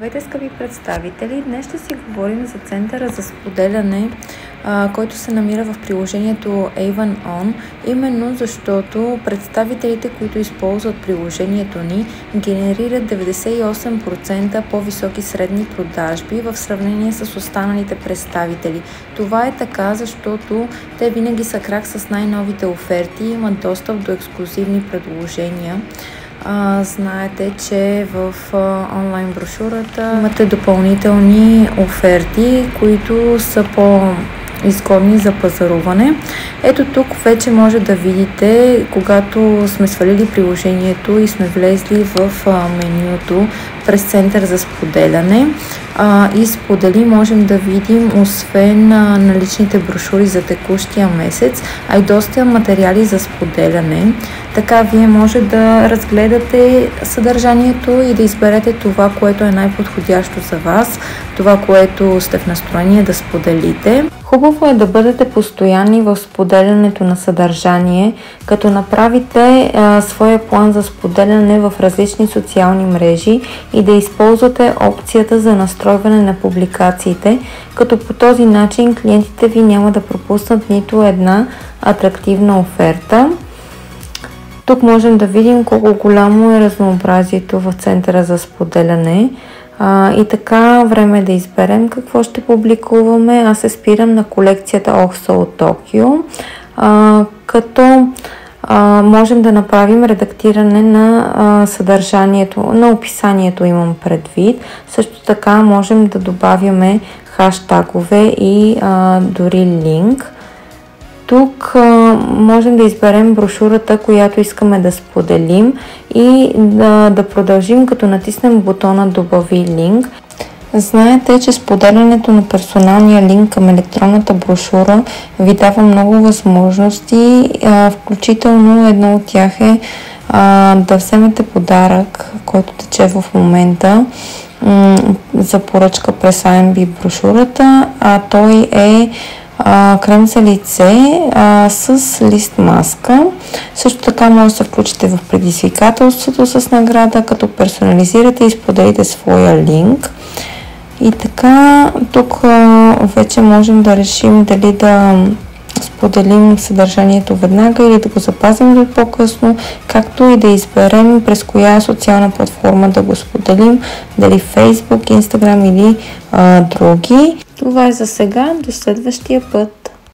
Здравейте, скъпи представители! Днес ще си говорим за центъра за споделяне, който се намира в приложението Avon On, именно защото представителите, които използват приложението ни, генерират 98% по-високи средни продажби в сравнение с останалите представители. Това е така, защото те винаги са крак с най-новите оферти и имат достъп до ексклузивни предложения. Знаете, че в онлайн брошурата имате допълнителни оферти, които са по-изгодни за пазаруване. Ето тук вече може да видите, когато сме свалили приложението и сме влезли в менюто през център за споделяне и сподели, можем да видим освен наличните брошури за текущия месец, а и доста материали за споделяне. Така вие може да разгледате съдържанието и да изберете това, което е най-подходящо за вас, това, което сте в настроение да споделите. Хубаво е да бъдете постоянни в споделянето на съдържание, като направите своя план за споделяне в различни социални мрежи и да използвате опцията за настройване на публикациите, като по този начин клиентите ви няма да пропуснат нито една атрактивна оферта. Тук можем да видим колко голямо е разнообразието в центъра за споделяне. И така, време е да изберем какво ще публикуваме. Аз се спирам на колекцията OXO от Токио, като можем да направим редактиране на съдържанието, на описанието имам предвид. Също така можем да добавяме хаштагове и дори линк. Тук можем да изберем брошурата, която искаме да споделим и да продължим, като натиснем бутона Добави линк. Знаете, че споделянето на персоналния линк към електронната брошура ви дава много възможности, включително едно от тях е да вземете подарък, който тече в момента за поръчка през AMB брошурата, а той е крем за лице с лист маска. Също така може да се включите в предизвикателството с награда, като персонализирате и споделите своя линк. И така, тук вече можем да решим дали да споделим съдържанието веднага или да го запазим до по-късно, както и да изберем през коя социална платформа да го споделим, дали Facebook, Instagram или други. Това е за сега, до следващия път.